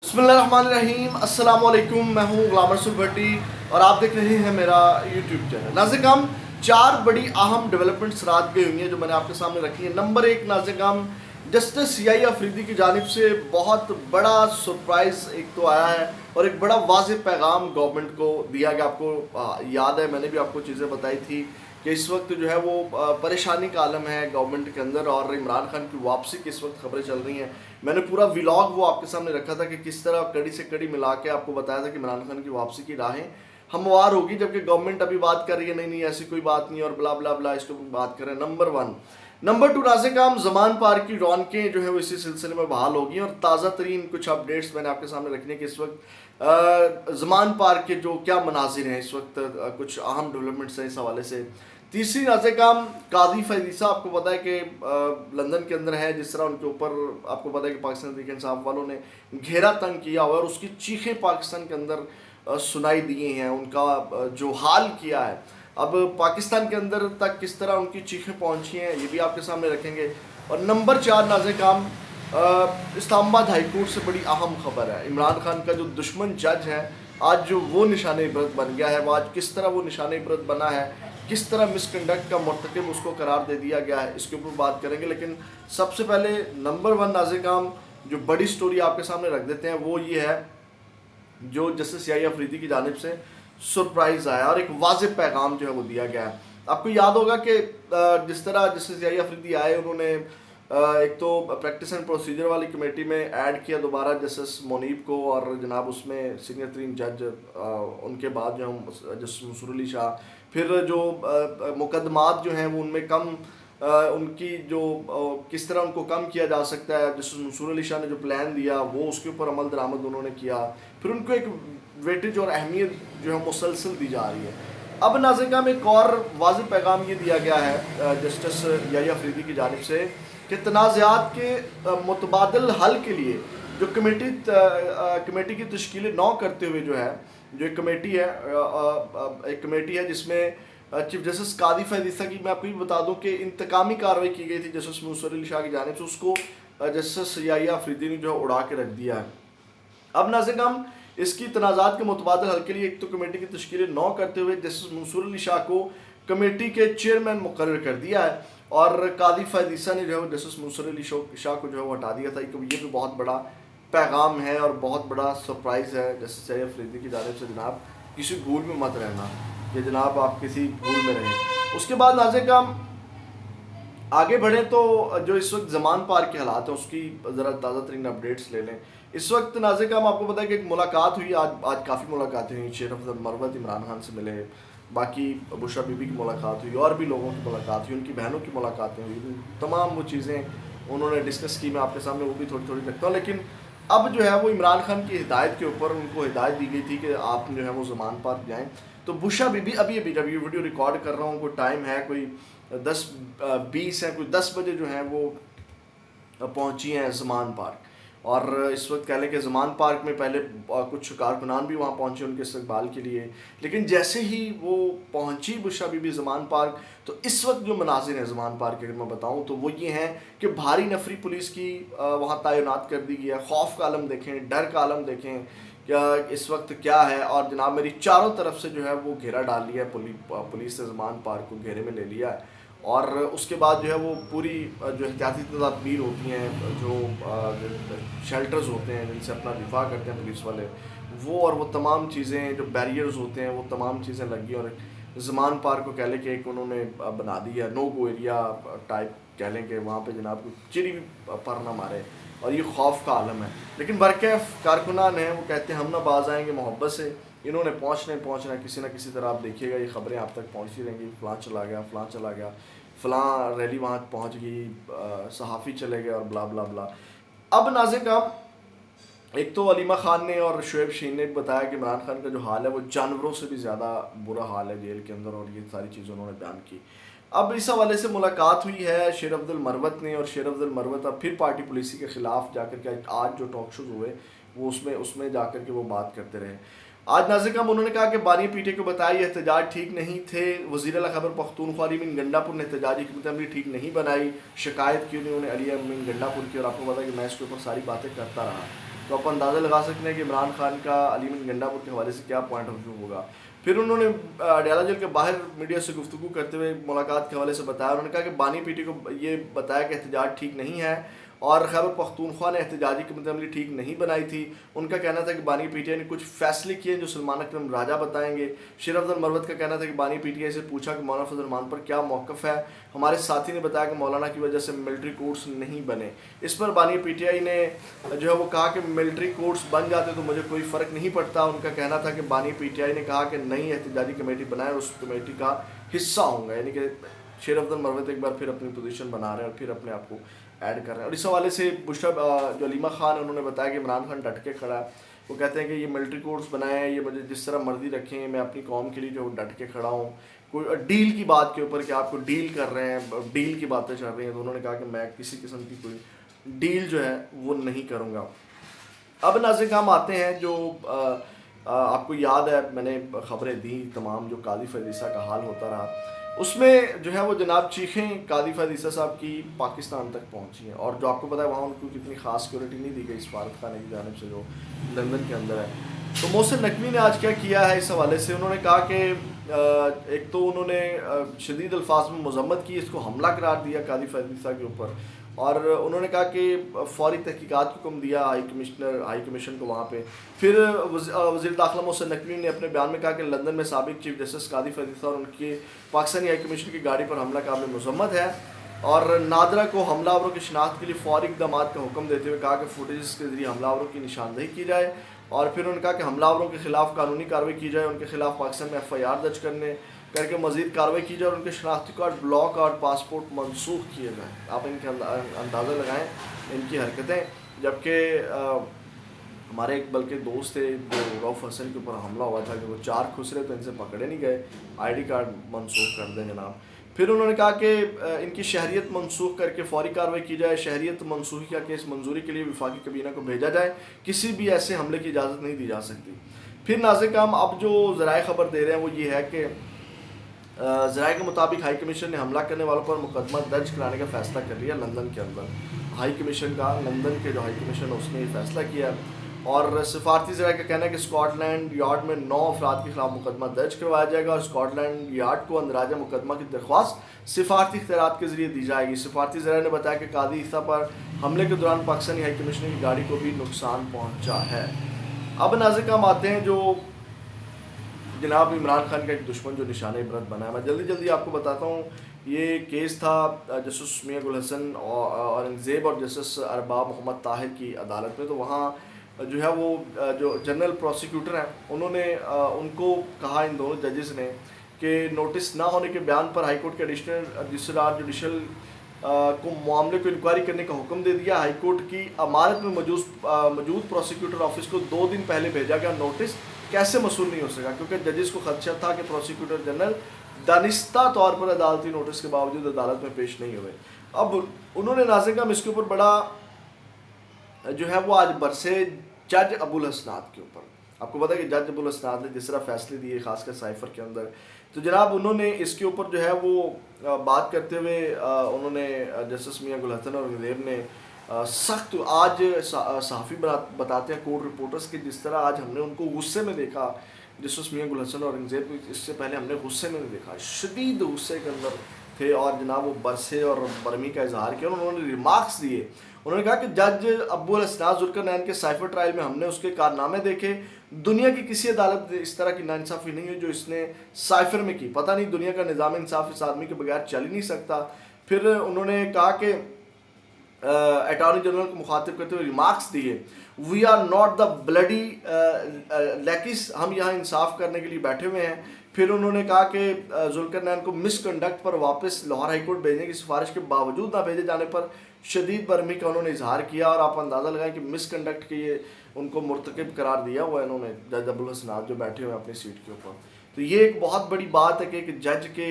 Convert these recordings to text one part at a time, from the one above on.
बिस्मिल्लाहिर्रहमानिर्रहीम, अस्सलाम वालेकुम। मैं हूँ गुलाम रसूल भट्टी और आप देख रहे हैं मेरा यूट्यूब चैनल। नाज़िर, चार बड़ी अहम डेवलपमेंट्स रात गई हुई हैं जो मैंने आपके सामने रखी है। नंबर एक, नाज़िर, जस्टिस सीआई अफरीदी की जानिब से बहुत बड़ा सरप्राइज़ एक तो आया है और एक बड़ा वाज़ेह पैगाम गवर्नमेंट को दिया गया। आपको याद है, मैंने भी आपको चीज़ें बताई थी कि इस वक्त जो है वो परेशानी का आलम है गवर्नमेंट के अंदर और इमरान खान की वापसी की इस वक्त खबरें चल रही हैं। मैंने पूरा व्लॉग वो आपके सामने रखा था कि किस तरह कड़ी से कड़ी मिला के आपको बताया था कि इमरान खान की वापसी की राहें हमवार होगी, जबकि गवर्नमेंट अभी बात कर रही है नहीं नहीं ऐसी कोई बात नहीं और ब्ला ब्ला ब्ला, इसको बात करें। Number one. Number two, Nazir, Zaman park की रौनकें जो है वो इसी सिलसिले में बहाल होगी और ताज़ा तरीन कुछ अपडेट्स मैंने आपके सामने रखने के इस वक्त ज़मान पार्क के जो क्या मनाजिर हैं इस वक्त, कुछ अहम डेवलपमेंट्स हैं इस हवाले से। तीसरी, नाज़िर, कादी फैज़ीसा आपको पता है कि लंदन के अंदर है। जिस तरह उनके ऊपर आपको पता है कि पाकिस्तान तहरीक इंसाफ वालों ने घेरा तंग किया हुआ है और उसकी चीखें पाकिस्तान के अंदर सुनाई दिए हैं, उनका जो हाल किया है। अब पाकिस्तान के अंदर तक किस तरह उनकी चीखें पहुंची हैं ये भी आपके सामने रखेंगे। और नंबर चार, नाज़िर, इस्लामाबाद हाई कोर्ट से बड़ी अहम खबर है। इमरान खान का जो दुश्मन जज है आज जो वो निशान इबरत बन गया है, वो आज किस तरह वो निशान इबरत बना है, किस तरह मिसकंडक्ट का मुर्तकिब उसको करार दे दिया गया है, इसके ऊपर बात करेंगे। लेकिन सबसे पहले नंबर वन, नाज़िर, जो बड़ी स्टोरी आपके सामने रख देते हैं वो ये है जो जस्टिस सीआई अफरीदी की जानिब से सरप्राइज़ आया और एक वाज़ेह पैगाम जो है वो दिया गया है। आपको याद होगा कि जिस तरह जस्टिस सीआई अफरीदी आए, उन्होंने एक तो प्रैक्टिस एंड प्रोसीजर वाली कमेटी में ऐड किया दोबारा जस्टिस मोनीब को और जनाब उसमें सीनियर तरीन जज, उनके बाद जो हम जस्टिस मंसूर अली शाह, फिर जो मुकदमात जो हैं वो उनमें कम उनकी जो किस तरह उनको कम किया जा सकता है, जस्टिस मंसूर अली शाह ने जो प्लान दिया वो उसके ऊपर अमल दरामद उन्होंने किया। फिर उनको एक वेटेज और अहमियत जो है मुसलसल दी जा रही है। अब नाज़िर में एक और वाज़ेह पैगाम ये दिया गया है जस्टिस याह्या अफरीदी की जानिब से कि तनाज़ात के मुतबादल हल के लिए जो कमेटी की तश्कील नौ करते हुए जो है जो एक कमेटी है जिसमें चीफ जस्टिस कादी फैज़ीसा की, मैं आपको ये बता दूं कि इंतकामी कार्रवाई की गई थी जस्टिस मंसूर अली शाह की जानिब से, उसको जस्टिस याह्या अफरीदी ने जो है उड़ा के रख दिया है। अब नाज़िर, इसकी तनाज़ात के मुतबादल हल के लिए एक तो कमेटी की तश्कील नौ करते हुए जस्टिस मंसूर अली शाह को कमेटी के चेयरमैन मुकर्रर कर दिया है और कादी फैज़ीसा ने जो है जस्टिस मंसूर अली शाह को जो है वो हटा दिया था। ये भी बहुत बड़ा पैगाम है और बहुत बड़ा सरप्राइज़ है जस्टिस याह्या अफरीदी की जानिब से। जनाब किसी भूल में मत रहना कि जनाब आप किसी भूल में रहें। उसके बाद नाज़िर आगे बढ़ें तो जो इस वक्त ज़मान पार्क के हालात हैं उसकी ज़रा ताज़ा तरीन अपडेट्स ले लें। इस वक्त नाज़िर आपको पता है कि एक मुलाकात हुई, आज काफ़ी मुलाकातें हुई। शेर अफजल मरवत इमरान खान से मिले, बाकी बुशरा बीबी की मुलाकात हुई और भी लोगों की मुलाकात हुई, उनकी बहनों की मुलाकातें हुई, तमाम वो चीज़ें उन्होंने डिस्कस की। मैं आपके सामने वो भी थोड़ी थोड़ी रखता हूँ। लेकिन अब जो है वो इमरान खान की हिदायत के ऊपर उनको हिदायत दी गई थी कि आप जो है वो ज़मान पार्क जाएँ। तो बुशरा बीबी अभी वीडियो रिकॉर्ड कर रहा हूँ, कोई टाइम है कोई 10:20 है, कोई 10 बजे जो है वो पहुंची हैं ज़मान पार्क। और इस वक्त कह लें कि ज़मान पार्क में पहले कुछ कारकुनान भी वहाँ पहुँचे उनके इस्तकबाल के लिए, लेकिन जैसे ही वो पहुँची बुशरा बीबी ज़मान पार्क तो इस वक्त जो मनाज़िर हैं ज़मान पार्क के अगर मैं बताऊँ तो वो ये हैं कि भारी नफरी पुलिस की वहाँ तैनात कर दी गई है। खौफ का आलम देखें, डर का आलम देखें क्या इस वक्त क्या है। और जनाब मेरी चारों तरफ से जो है वो घेरा डाल लिया है, पुलिस ने ज़मान पार्क को घेरे में ले लिया है। और उसके बाद जो है वो पूरी जो एहतियाती तदाबीर होती हैं, जो शेल्टर्स होते हैं जिनसे अपना दिफा करते हैं पुलिस वाले, वो और वो तमाम चीज़ें जो बैरियर्स होते हैं वो तमाम चीज़ें लगी और ज़मान पार्क को कह लें कि एक उन्होंने बना दी है नो गो एरिया टाइप, कह लें कि वहाँ पे जनाब को चिड़ी भी पर ना मारे और ये खौफ का आलम है। लेकिन बरकैफ कारकुनान हैं, वो कहते हैं हम ना बाज आएंगे मोहब्बत से, इन्होंने पहुँचना किसी न किसी तरह। आप देखिएगा ये ख़बरें आप तक पहुँचती रहेंगी, फ़लाँ चला गया, फ़लाँ रैली वहाँ पहुँच गई, सहाफ़ी चले गए और ब्ला ब्ला ब्ला। अब नाज़िर एक तो अलीमा ख़ान ने और शुएब शीन ने बताया कि इमरान खान का जो हाल है वो जानवरों से भी ज़्यादा बुरा हाल है जेल के अंदर, और ये सारी चीज़ें उन्होंने बयान की। अब इस हवाले से मुलाकात हुई है शेर अफजल मरवत ने, और शेर अफजल मरवत अब फिर पार्टी पॉलिसी के ख़िलाफ़ जाकर के आज जो टॉक शोज़ हुए वो उसमें जाकर के वो बात करते रहे। आज नाज़िर उन्होंने कहा कि बानी पीटे को बताया एहतजाज ठीक नहीं थे, वज़ीर अला खैबर पख्तूनख्वा अली अमीन गंडापुर ने एहतजाजी की अमली ठीक नहीं बनाई, शिकायत की उन्होंने अली अमीन गंडापुर की, और आपको पता है कि मैं इसके ऊपर सारी बातें करता रहा। तो आप अंदाज़ा लगा सकते हैं कि इमरान खान का अलीमन गंडापुर के हवाले से क्या पॉइंट ऑफ व्यू होगा। फिर उन्होंने अडयाला जेल के बाहर मीडिया से गुफ्तगू करते हुए मुलाकात के हवाले से बताया, उन्होंने कहा कि बानी पीटी को ये बताया कि एहतजाज ठीक नहीं है और खैबर पख्तूनख्वा ने एहतजाजी कमेटी अमली ठीक नहीं बनाई थी। उनका कहना था कि बानी पीटीआई ने कुछ फैसले किए जो सलमान अकरम राजा बताएंगे। शेर अफजल मरवत का कहना था कि बानी पीटीआई से पूछा कि मौलाना फजल रहमान पर क्या मौक़िफ़ है। हमारे साथी ने बताया कि मौलाना की वजह से मिलिट्री कोर्ट्स नहीं बने। इस पर बानी पीटीआई ने जो है वो कहा कि मिलिट्री कोर्ट्स बन जाते तो मुझे कोई फ़र्क नहीं पड़ता। उनका कहना था कि बानी पीटीआई ने कहा कि नई एहतजाजी कमेटी बनाए, उस कमेटी का हिस्सा होंगे। यानी कि शेर अफजल मरवत एक बार फिर अपनी पोजीशन बना रहे हैं और फिर अपने आप को ऐड कर रहे हैं। और इस हवाले से बुशरा जो अलीमा खान है उन्होंने बताया कि इमरान खान डट के खड़ा है। वो कहते हैं कि ये मिलिट्री कोर्ट्स बनाए हैं, ये मुझे जिस तरह मर्जी रखें, मैं अपनी कौम के लिए जो डट के खड़ा हूँ। कोई डील की बात के ऊपर कि आपको डील कर रहे हैं, डील की बातें चल रही हैं, तो उन्होंने कहा कि मैं किसी किस्म की कोई डील जो है वो नहीं करूँगा। अब नाज़रीन हम आते हैं जो आपको याद है मैंने ख़बरें दी तमाम जो कादी फैज़ ईसा का हाल होता रहा, उसमें जो है वो जनाब चीखें कादी फैज़ ईसा साहब की पाकिस्तान तक पहुंची हैं। और जो आपको पता है वहाँ उनको कितनी ख़ास सिक्योरिटी नहीं दी गई सफारत खाने की जानिब से जो लंदन के अंदर है। तो मोहसिन नकवी ने आज क्या किया है इस हवाले से, उन्होंने कहा कि एक तो उन्होंने शदीद अल्फाज में मजम्मत की, इसको हमला करार दिया कादी फैज़ ईसा के ऊपर। और उन्होंने कहा कि फ़ौरी तहकीकात को हुक्म दिया हाई कमीशन को वहाँ पे। फिर वज़ीर दाखिला मोहसिन नकवी ने अपने बयान में कहा कि लंदन में साबिक़ चीफ जस्टिस कादी फैज़ ईसा और उनके पाकिस्तानी हाई कमीशन की गाड़ी पर हमला काबिल मज़म्मत है। और नादरा को हमलावरों की शनाख्त के लिए फ़ौरी इक़दाम का हुक्म देते हुए कहा कि फुटेज के ज़रिए हमलावरों की निशानदही की जाए। और फिर उन्होंने कहा कि हमलावरों के ख़िलाफ़ कानूनी कार्रवाई की जाए, उनके ख़िलाफ़ पाकिस्तान में FIR दर्ज करके मज़ीद कार्रवाई की जाए और उनके शनाख्ती कार्ड, ब्लॉक और पासपोर्ट मनसूख किए जाएँ। आप इनके अंदाज़ा लगाएँ इनकी हरकतें। जबकि हमारे एक बल्कि दोस्त थे जो रऊफ़ हसन के ऊपर हमला हुआ था कि वो 4 खुसरे तो इनसे पकड़े नहीं गए, ID कार्ड मनसूख कर दें जनाब। फिर उन्होंने कहा कि इनकी शहरियत मनसूख करके फ़ौरी कार्रवाई की जाए, शहरियत मनसूखी का केस मंजूरी के लिए वफाकी कबीना को भेजा जाए, किसी भी ऐसे हमले की इजाज़त नहीं दी जा सकती। फिर नाज़रीन हम अब जो ज़राए ख़बर दे रहे हैं वो ये है कि ज़राए के मुताबिक हाई कमीशन ने हमला करने वालों पर मुकदमा दर्ज कराने का फ़ैसला कर लिया लंदन के अंदर। हाई कमीशन का, लंदन के जो हाई कमीशन है उसने ये फ़ैसला किया। और सफारती ज़राए का कहना है कि स्कॉटलैंड यार्ड में 9 अफराद के खिलाफ मुकदमा दर्ज करवाया जाएगा और स्कॉटलैंड यार्ड को अंदराजा मुकदमा की दरख्वास्त सिफारती इख्तियारात के ज़रिए दी जाएगी। सफारती ज़राए ने बताया कि कादी ईसा पर हमले के दौरान पाकिस्तानी हाई कमिश्नर की गाड़ी को भी नुकसान पहुँचा है। अब नाज़रीन हम आते हैं जो जनाब इमरान खान का एक दुश्मन जो निशान इबरत बना है। मैं जल्दी आपको बताता हूँ। ये केस था जस्टिस मियां गुल हसन औरंगज़ेब और जस्टिस अरबाब मोहम्मद ताहिर की अदालत में। तो वहाँ जो है वो जो जनरल प्रोसिक्यूटर हैं उन्होंने उनको कहा, इन दोनों जजेस ने, कि नोटिस ना होने के बयान पर हाईकोर्ट के एडिशनल रजिस्ट्रार जुडिशल को मामले को इंक्वायरी करने का हुक्म दे दिया। हाईकोर्ट की अमानत में मौजूद प्रोसिक्यूटर ऑफिस को 2 दिन पहले भेजा गया नोटिस कैसे मसूल नहीं हो सका, क्योंकि जजेस को खदशा था कि प्रोसिक्यूटर जनरल दानिस्ता तौर पर अदालती नोटिस के बावजूद अदालत में पेश नहीं हुए। अब उन्होंने नाज़रीन इसके ऊपर बड़ा जो है वो आज बरसे जज अबुल हसनात के ऊपर। आपको पता है कि जज अबुल हसनात ने जिस तरह फैसले दिए खासकर साइफर के अंदर, तो जनाब उन्होंने इसके ऊपर जो है वो बात करते हुए उन्होंने जस्टिस मियां गुल हसन और औरंगज़ेब ने सख्त आज सहाफ़ी बताते हैं कोर्ट रिपोर्टर्स के, जिस तरह आज हमने उनको गुस्से में देखा जस्टिस मियां गुल हसन और औरंगज़ेब, इससे पहले हमने गुस्से में नहीं देखा, शदीद गुस्से के अंदर थे और जनाब वो बरसे और बरमी का इजहार किया। उन्होंने रिमार्क्स दिए। उन्होंने कहा कि जज अब्बुल हसनात ज़ुल्करनैन के साइफर ट्रायल में हमने उसके कारनामे देखे। दुनिया की किसी अदालत इस तरह की नाइंसाफ़ी नहीं है जो इसने साइफर में की। पता नहीं दुनिया का निज़ाम इंसाफ इस आदमी के बगैर चल ही नहीं सकता। फिर उन्होंने कहा कि अटॉर्नी जनरल को मुखातिब करते हुए रिमार्क्स दिए, we are not the bloody lackeys, हम यहाँ इंसाफ करने के लिए बैठे हुए हैं। फिर उन्होंने कहा कि ज़ुल्करनैन को मिसकंडक्ट पर वापस लाहौर हाईकोर्ट भेजने की सिफारिश के बावजूद ना भेजे जाने पर शदीद बरहमी का उन्होंने इजहार किया। और आप अंदाज़ा लगाएं कि मिसकंडक्ट के ये उनको मुर्तकिब करार दिया हुआ है इन्होंने, जज अबुल हसनात जो बैठे हुए हैं अपनी सीट के ऊपर। तो ये एक बहुत बड़ी बात है कि एक जज के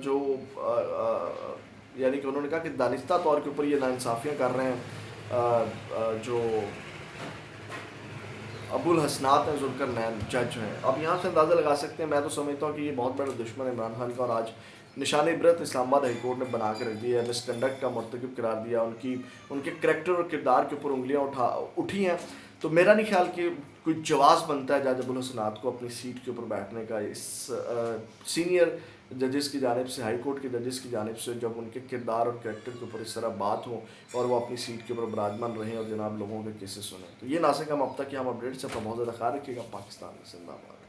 जो यानी कि उन्होंने कहा कि दानिस्ता तौर के ऊपर ये नाइंसाफ़ियाँ कर रहे हैं जो अबुल हसनात हैं ज़ुल्करनैन जज हैं। अब यहाँ से अंदाज़ा लगा सकते हैं, मैं तो समझता हूँ कि ये बहुत बड़ा दुश्मन है इमरान खान का और आज निशान इबरत इस्लामाबाद हाई कोर्ट ने बना के रख दिया है, मिसकंडक्ट का मुर्तकिब करार दिया, उनके करैक्टर और किरदार के ऊपर उंगलियाँ उठी हैं। تو میرا نہیں خیال کہ کوئی جواز بنتا ہے جج ابو الحسنات کو اپنی سیٹ کے اوپر بیٹھنے کا. اس سینئر ججز کی جانب سے, ہائی کورٹ کے ججز کی جانب سے, جب ان کے کردار اور کریکٹر کے اوپر اس طرح بات ہو اور وہ اپنی سیٹ کے اوپر براجمان رہیں اور جناب لوگوں کے کیسز سنیں. تو یہ ناظرین ہم اب تک کہ ہم اپڈیٹ سے اپنا بہت زیادہ خیال رکھیے گا. پاکستان زندہ باد.